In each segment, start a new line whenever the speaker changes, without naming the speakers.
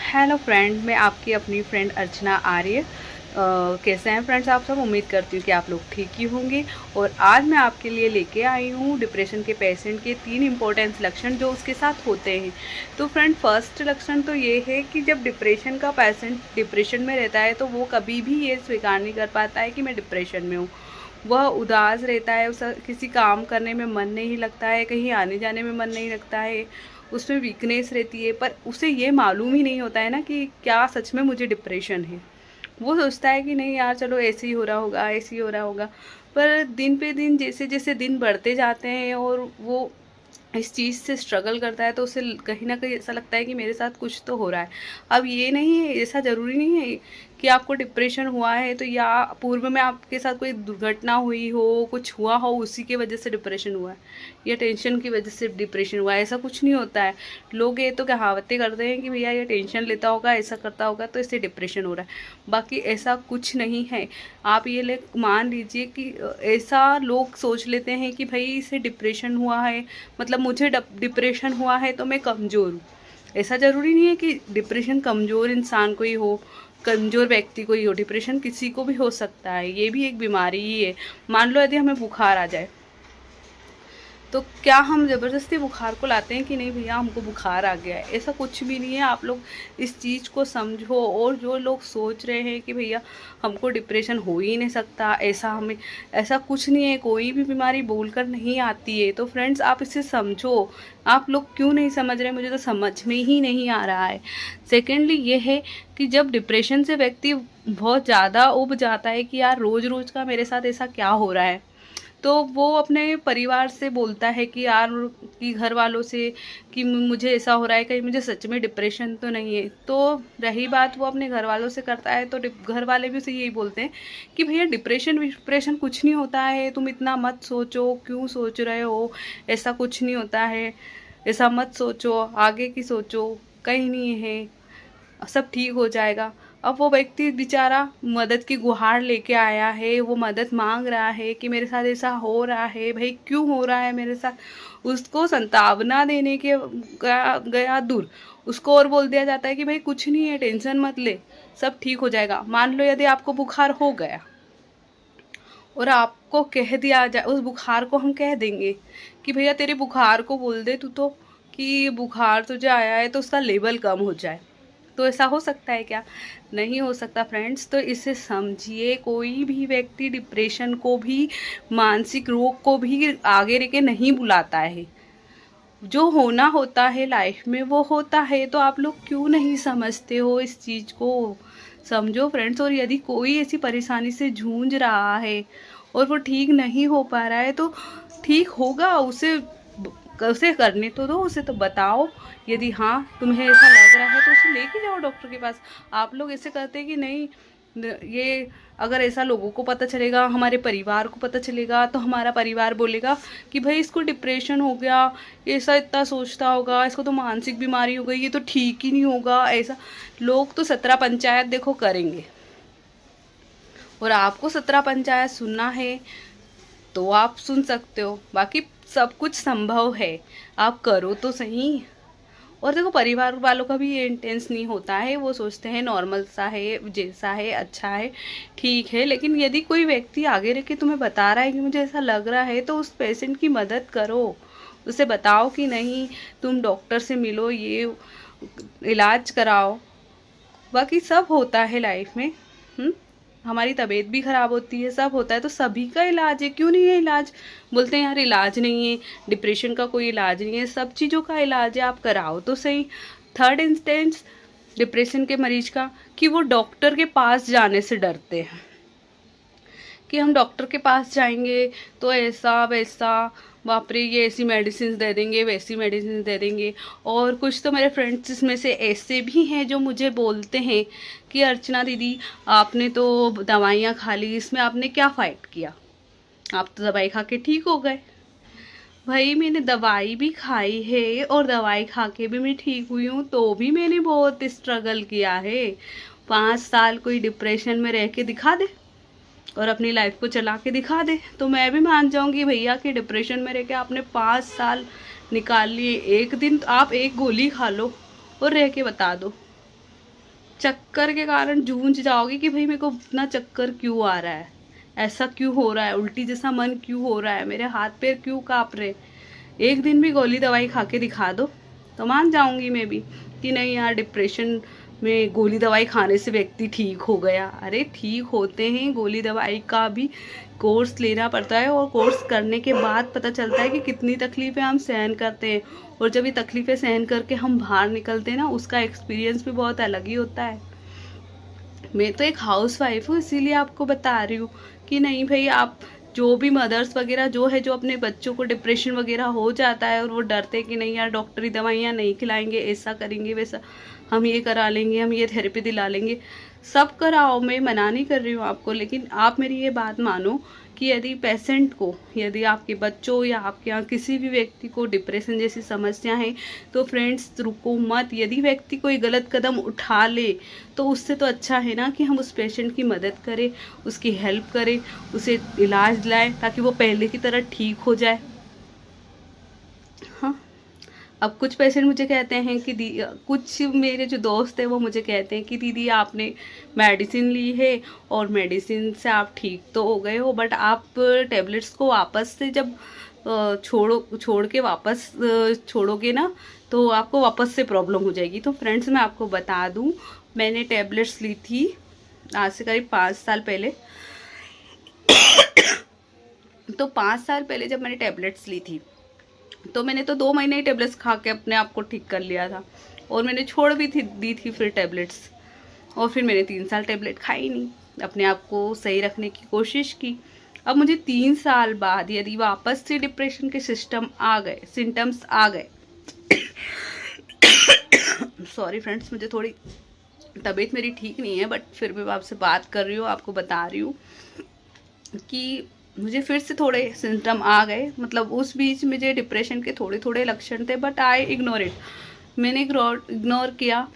Hello friend, मैं आपकी अपनी फ्रेंड अर्चना आर्य। कैसे हैं फ्रेंड्स आप सब? उम्मीद करती हूँ कि आप लोग ठीक ही होंगे। और आज मैं आपके लिए लेके आई हूँ डिप्रेशन के पेशेंट के 3 इम्पोर्टेंट लक्षण जो उसके साथ होते हैं। तो फ्रेंड, फर्स्ट लक्षण तो ये है कि जब डिप्रेशन का पेशेंट डिप्रेशन में रहता है तो वो कभी भी ये स्वीकार नहीं कर पाता है कि मैं डिप्रेशन में हूँ। वह उदास रहता है, उसे किसी काम करने में मन नहीं लगता है, कहीं आने जाने में मन नहीं लगता है, उसमें वीकनेस रहती है। पर उसे ये मालूम ही नहीं होता है ना कि क्या सच में मुझे डिप्रेशन है। वो सोचता है कि नहीं यार, चलो ऐसे ही हो रहा होगा, ऐसे ही हो रहा होगा। पर दिन पे दिन जैसे जैसे दिन बढ़ते जाते हैं और वो इस चीज़ से स्ट्रगल करता है तो उसे कहीं ना कहीं ऐसा लगता है कि मेरे साथ कुछ तो हो रहा है। अब ये नहीं है, ऐसा ज़रूरी नहीं है कि आपको डिप्रेशन हुआ है तो या पूर्व में आपके साथ कोई दुर्घटना हुई हो, कुछ हुआ हो, उसी के वजह से डिप्रेशन हुआ है या टेंशन की वजह से डिप्रेशन हुआ है। ऐसा कुछ नहीं होता है। लोग ये तो कहावतें करते हैं कि भैया ये टेंशन लेता होगा, ऐसा करता होगा तो इससे डिप्रेशन हो रहा है। बाकी ऐसा कुछ नहीं है। आप ये ले मान लीजिए कि ऐसा लोग सोच लेते हैं कि भाई इसे डिप्रेशन हुआ है मतलब मुझे डिप्रेशन हुआ है तो मैं कमज़ोर हूँ। ऐसा ज़रूरी नहीं है कि डिप्रेशन कमज़ोर इंसान को ही हो, कमज़ोर व्यक्ति को ही हो। डिप्रेशन किसी को भी हो सकता है, ये भी एक बीमारी ही है। मान लो यदि हमें बुखार आ जाए तो क्या हम ज़बरदस्ती बुखार को लाते हैं कि नहीं भैया हमको बुखार आ गया है? ऐसा कुछ भी नहीं है। आप लोग इस चीज़ को समझो। और जो लोग सोच रहे हैं कि भैया हमको डिप्रेशन हो ही नहीं सकता, ऐसा हमें, ऐसा कुछ नहीं है। कोई भी बीमारी बोलकर नहीं आती है। तो फ्रेंड्स, आप इसे समझो। आप लोग क्यों नहीं समझ रहे? मुझे तो समझ में ही नहीं आ रहा है। सेकेंडली ये है कि जब डिप्रेशन से व्यक्ति बहुत ज़्यादा उब जाता है कि यार रोज़ रोज़ का मेरे साथ ऐसा क्या हो रहा है, तो वो अपने परिवार से बोलता है कि यार, कि घर वालों से कि मुझे ऐसा हो रहा है, कहीं मुझे सच में डिप्रेशन तो नहीं है। तो रही बात वो अपने घर वालों से करता है तो घर वाले भी उसे यही बोलते हैं कि भैया डिप्रेशन डिप्रेशन कुछ नहीं होता है, तुम इतना मत सोचो, क्यों सोच रहे हो, ऐसा कुछ नहीं होता है, ऐसा मत सोचो, आगे की सोचो, कहीं नहीं है, सब ठीक हो जाएगा। अब वो व्यक्ति बेचारा मदद की गुहार लेके आया है, वो मदद मांग रहा है कि मेरे साथ ऐसा हो रहा है, भाई क्यों हो रहा है मेरे साथ। उसको सांत्वना देने के गया दूर, उसको और बोल दिया जाता है कि भाई कुछ नहीं है, टेंशन मत ले, सब ठीक हो जाएगा। मान लो यदि आपको बुखार हो गया और आपको कह दिया जाए, उस बुखार को हम कह देंगे कि भैया तेरे बुखार को बोल दे तू तो कि बुखार तुझे आया है तो उसका लेवल कम हो जाए। तो ऐसा हो सकता है क्या? नहीं हो सकता फ्रेंड्स। तो इसे समझिए, कोई भी व्यक्ति डिप्रेशन को भी, मानसिक रोग को भी आगे लेके नहीं बुलाता है। जो होना होता है लाइफ में वो होता है। तो आप लोग क्यों नहीं समझते हो इस चीज़ को? समझो फ्रेंड्स। और यदि कोई ऐसी परेशानी से जूझ रहा है और वो ठीक नहीं हो पा रहा है तो ठीक होगा, उसे उसे करने तो दो, उसे तो बताओ। यदि हाँ तुम्हें ऐसा लग रहा है तो उसे लेके जाओ डॉक्टर के पास। आप लोग ऐसे करते हैं कि नहीं, ये अगर ऐसा लोगों को पता चलेगा, हमारे परिवार को पता चलेगा तो हमारा परिवार बोलेगा कि भाई इसको डिप्रेशन हो गया, ऐसा इतना सोचता होगा, इसको तो मानसिक बीमारी हो गई, ये तो ठीक ही नहीं होगा। ऐसा लोग तो 17 पंचायत देखो करेंगे। और आपको 17 पंचायत सुनना है तो आप सुन सकते हो, बाकी सब कुछ संभव है, आप करो तो सही। और देखो, परिवार वालों का भी ये इंटेंस नहीं होता है, वो सोचते हैं नॉर्मल सा है, जैसा है अच्छा है, ठीक है। लेकिन यदि कोई व्यक्ति आगे रह के तुम्हें बता रहा है कि मुझे ऐसा लग रहा है तो उस पेशेंट की मदद करो। उसे बताओ कि नहीं, तुम डॉक्टर से मिलो, ये इलाज कराओ। बाकी सब होता है लाइफ में। हम्म हमारी तबीयत भी खराब होती है, सब होता है, तो सभी का इलाज है, क्यों नहीं है इलाज? बोलते हैं यार इलाज नहीं है, डिप्रेशन का कोई इलाज नहीं है। सब चीज़ों का इलाज है, आप कराओ तो सही। थर्ड इंस्टेंस डिप्रेशन के मरीज का, कि वो डॉक्टर के पास जाने से डरते हैं कि हम डॉक्टर के पास जाएंगे तो ऐसा वैसा, बाप रे, ये ऐसी मेडिसिन दे देंगे, वैसी मेडिसिन दे देंगे। और कुछ तो मेरे फ्रेंड्स इसमें से ऐसे भी हैं जो मुझे बोलते हैं कि अर्चना दीदी, आपने तो दवाइयाँ खा ली, इसमें आपने क्या फ़ाइट किया, आप तो दवाई खा के ठीक हो गए। भाई मैंने दवाई भी खाई है और दवाई खा के भी मैं ठीक हुई हूँ, तो भी मैंने बहुत स्ट्रगल किया है। 5 साल कोई डिप्रेशन में रह के दिखा दे और अपनी लाइफ को चला के दिखा दे तो मैं भी मान जाऊंगी भैया कि डिप्रेशन में रह के आपने 5 साल निकाल लिए। एक दिन तो आप एक गोली खा लो और रह के बता दो, चक्कर के कारण जूझ जाओगे कि भाई मेरे को इतना चक्कर क्यों आ रहा है, ऐसा क्यों हो रहा है, उल्टी जैसा मन क्यों हो रहा है, मेरे हाथ पैर क्यों काँप रहे। एक दिन भी गोली दवाई खा के दिखा दो तो मान जाऊंगी मैं भी कि नहीं यार, डिप्रेशन में गोली दवाई खाने से व्यक्ति ठीक हो गया। अरे ठीक होते हैं, गोली दवाई का भी कोर्स लेना पड़ता है और कोर्स करने के बाद पता चलता है कि कितनी तकलीफ़ें हम सहन करते हैं। और जब ये तकलीफ़ें सहन करके हम बाहर निकलते हैं ना, उसका एक्सपीरियंस भी बहुत अलग ही होता है। मैं तो एक हाउस वाइफ हूँ, इसीलिए आपको बता रही हूँ कि नहीं भाई, आप जो भी मदर्स वगैरह जो है, जो अपने बच्चों को डिप्रेशन वगैरह हो जाता है और वो डरते कि नहीं यार डॉक्टरी दवाइयाँ नहीं खिलाएंगे, ऐसा करेंगे वैसा, हम ये करा लेंगे, हम ये थेरेपी दिला लेंगे, सब कराओ, मैं मना नहीं कर रही हूँ आपको। लेकिन आप मेरी ये बात मानो कि यदि पेशेंट को, यदि आपके बच्चों या आपके यहाँ किसी भी व्यक्ति को डिप्रेशन जैसी समस्या है तो फ्रेंड्स रुको मत। यदि व्यक्ति कोई गलत कदम उठा ले तो उससे तो अच्छा है ना कि हम उस पेशेंट की मदद करें, उसकी हेल्प करें, उसे इलाज दिलाएं ताकि वो पहले की तरह ठीक हो जाए। हाँ, अब कुछ पेशेंट मुझे कहते हैं कि दी, कुछ मेरे जो दोस्त हैं वो मुझे कहते हैं कि दीदी आपने मेडिसिन ली है और मेडिसिन से आप ठीक तो हो गए हो, बट आप टेबलेट्स को वापस से जब छोड़ के वापस छोड़ोगे ना तो आपको वापस से प्रॉब्लम हो जाएगी। तो फ्रेंड्स मैं आपको बता दूं, मैंने टेबलेट्स ली थी आज से करीब 5 साल पहले। तो 5 साल पहले जब मैंने टेबलेट्स ली थी तो मैंने तो 2 महीने ही टेबलेट्स खा के अपने आप को ठीक कर लिया था और मैंने छोड़ भी दी थी फिर टेबलेट्स। और फिर मैंने 3 साल टेबलेट खाई नहीं, अपने आप को सही रखने की कोशिश की। अब मुझे 3 साल बाद यदि वापस से डिप्रेशन के सिम्टम्स आ गए सॉरी फ्रेंड्स, मुझे थोड़ी तबीयत मेरी ठीक नहीं है, बट फिर भी मैं आपसे बात कर रही हूँ, आपको बता रही हूँ कि मुझे फिर से थोड़े सिम्टम आ गए। मतलब उस बीच मुझे डिप्रेशन के थोड़े थोड़े लक्षण थे, बट आई इग्नोर इट, मैंने इग्नोर किया।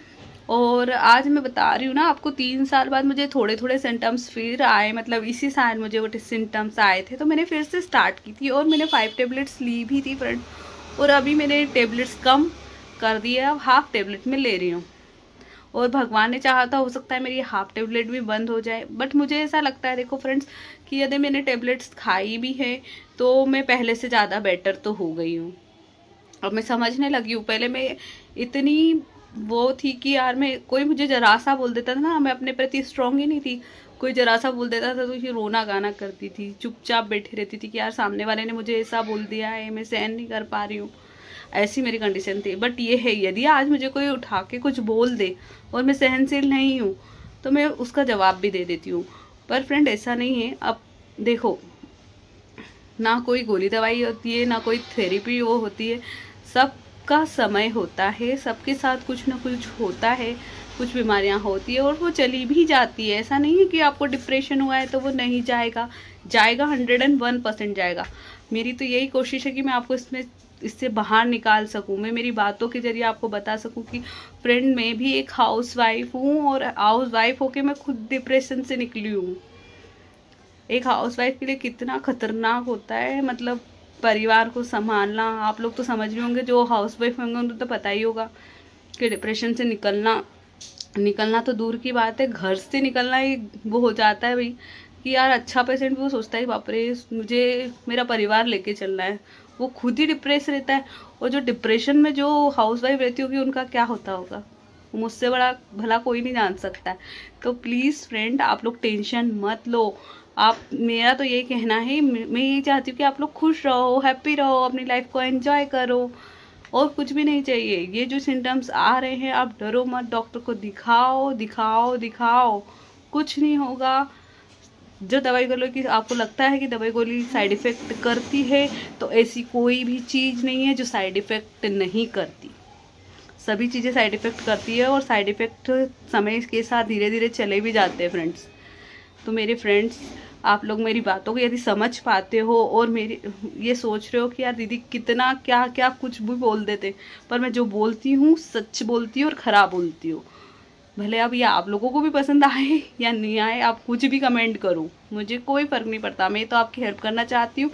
और आज मैं बता रही हूँ ना आपको, 3 साल बाद मुझे थोड़े थोड़े सिम्टम्स फिर आए, मतलब इसी साल मुझे वो सिम्टम्स आए थे, तो मैंने फिर से स्टार्ट की थी और मैंने 5 टेबलेट्स ली भी थी फ्रेंड। और अभी मैंने टेबलेट्स कम कर दिया, अब हाफ टेबलेट में ले रही हूँ। और भगवान ने चाहा तो हो सकता है मेरी हाफ टेबलेट भी बंद हो जाए, बट मुझे ऐसा लगता है देखो फ्रेंड्स कि यदि मैंने टेबलेट्स खाई भी है तो मैं पहले से ज़्यादा बेटर तो हो गई हूँ। अब मैं समझने लगी हूँ, पहले मैं इतनी वो थी कि यार मैं, कोई मुझे जरा सा बोल देता था ना, मैं अपने प्रति स्ट्रांग ही नहीं थी, कोई जरा सा बोल देता था तो ये रोना गाना करती थी, चुपचाप बैठी रहती थी कि यार सामने वाले ने मुझे ऐसा बोल दिया है, मैं सहन नहीं कर पा रही हूँ, ऐसी मेरी कंडीशन थी। बट ये है, यदि आज मुझे कोई उठा के कुछ बोल दे और मैं सहनशील नहीं हूँ तो मैं उसका जवाब भी दे देती हूँ। पर फ्रेंड ऐसा नहीं है। अब देखो, ना कोई गोली दवाई होती है, ना कोई थेरेपी वो होती है, सबका समय होता है, सबके साथ कुछ ना कुछ होता है, कुछ बीमारियां होती है और वो चली भी जाती है। ऐसा नहीं है कि आपको डिप्रेशन हुआ है तो वो नहीं जाएगा, जाएगा, 101% जाएगा। मेरी तो यही कोशिश है कि मैं आपको इससे बाहर निकाल सकूं, मैं मेरी बातों के जरिए आपको बता सकूं कि फ्रेंड मैं भी एक हाउस वाइफ हूँ और हाउस वाइफ होके मैं खुद डिप्रेशन से निकली हूँ। एक हाउस वाइफ के लिए कितना खतरनाक होता है, मतलब परिवार को संभालना। आप लोग तो समझ रहे होंगे, जो हाउस वाइफ होंगे उनको तो पता ही होगा कि डिप्रेशन से निकलना तो दूर की बात है, घर से निकलना ही वो हो जाता है भाई कि यार अच्छा पेशेंट भी वो सोचता है बाप रे मुझे मेरा परिवार लेके चलना है, वो खुद ही डिप्रेस रहता है। और जो डिप्रेशन में जो हाउस वाइफ रहती होगी उनका क्या होता होगा, मुझसे बड़ा भला कोई नहीं जान सकता है। तो प्लीज़ फ्रेंड, आप लोग टेंशन मत लो। आप, मेरा तो यही कहना है, मैं यही चाहती हूँ कि आप लोग खुश रहो, हैप्पी रहो, अपनी लाइफ को एंजॉय करो, और कुछ भी नहीं चाहिए। ये जो सिम्टम्स आ रहे हैं आप डरो मत, डॉक्टर को दिखाओ दिखाओ दिखाओ, कुछ नहीं होगा। जो दवाई गोली की आपको लगता है कि दवाई गोली साइड इफ़ेक्ट करती है, तो ऐसी कोई भी चीज़ नहीं है जो साइड इफ़ेक्ट नहीं करती। सभी चीज़ें साइड इफ़ेक्ट करती है और साइड इफ़ेक्ट समय के साथ धीरे धीरे चले भी जाते हैं फ्रेंड्स। तो मेरे फ्रेंड्स, आप लोग मेरी बातों को यदि समझ पाते हो और मेरी ये सोच रहे हो कि यार दीदी कितना क्या क्या कुछ भी बोल देते, पर मैं जो बोलती हूँ सच बोलती हूँ और ख़राब बोलती हूँ। भले अब ये आप लोगों को भी पसंद आए या नहीं आए, आप कुछ भी कमेंट करो, मुझे कोई फ़र्क नहीं पड़ता, मैं तो आपकी हेल्प करना चाहती हूँ।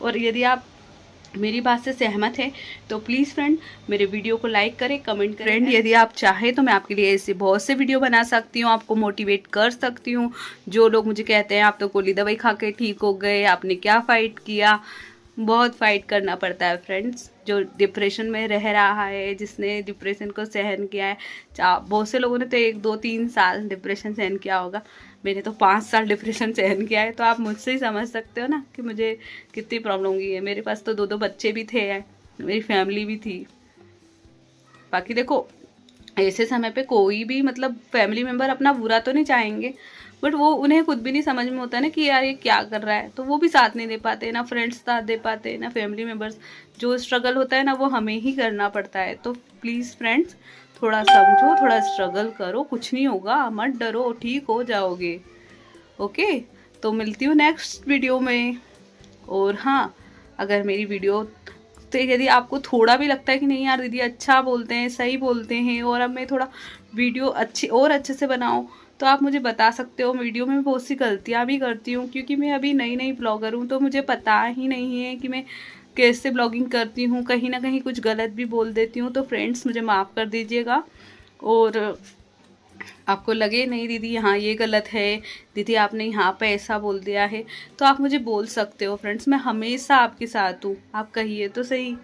और यदि आप मेरी बात से सहमत है तो प्लीज़ फ्रेंड मेरे वीडियो को लाइक करें, कमेंट करें। फ्रेंड यदि आप चाहें तो मैं आपके लिए ऐसे बहुत से वीडियो बना सकती हूँ, आपको मोटिवेट कर सकती हूँ। जो लोग मुझे कहते हैं आप तो गोली दवाई खा के ठीक हो गए, आपने क्या फ़ाइट किया, बहुत फ़ाइट करना पड़ता है फ्रेंड्स। जो डिप्रेशन में रह रहा है, जिसने डिप्रेशन को सहन किया है, बहुत से लोगों ने तो 1 2 3 साल डिप्रेशन सहन किया होगा, मैंने तो 5 साल डिप्रेशन सहन किया है। तो आप मुझसे ही समझ सकते हो ना कि मुझे कितनी प्रॉब्लम हुई है। मेरे पास तो 2 2 बच्चे भी थे, मेरी फैमिली भी थी। बाकी देखो, ऐसे समय पे कोई भी मतलब फैमिली मेम्बर अपना बुरा तो नहीं चाहेंगे, बट वो उन्हें खुद भी नहीं समझ में होता ना कि यार ये क्या कर रहा है, तो वो भी साथ नहीं दे पाते, ना फ्रेंड्स साथ दे पाते, ना फैमिली मेम्बर्स। जो स्ट्रगल होता है ना वो हमें ही करना पड़ता है। तो प्लीज़ फ्रेंड्स थोड़ा समझो, थोड़ा स्ट्रगल करो, कुछ नहीं होगा, मत डरो, ठीक हो जाओगे। ओके, तो मिलती हूँ नेक्स्ट वीडियो में। और हाँ, अगर मेरी वीडियो तो यदि आपको थोड़ा भी लगता है कि नहीं यार दीदी अच्छा बोलते हैं, सही बोलते हैं, और अब मैं थोड़ा वीडियो अच्छे से बनाऊँ, तो आप मुझे बता सकते हो। वीडियो में बहुत सी गलतियाँ भी करती हूँ क्योंकि मैं अभी नई नई ब्लॉगर हूँ, तो मुझे पता ही नहीं है कि मैं कैसे ब्लॉगिंग करती हूँ। कहीं ना कहीं कुछ गलत भी बोल देती हूँ, तो फ्रेंड्स मुझे माफ़ कर दीजिएगा। और आपको लगे नहीं दीदी यहाँ ये गलत है, दीदी आपने यहाँ पे ऐसा बोल दिया है, तो आप मुझे बोल सकते हो फ्रेंड्स। मैं हमेशा आपके साथ हूँ, आप कहिए तो सही।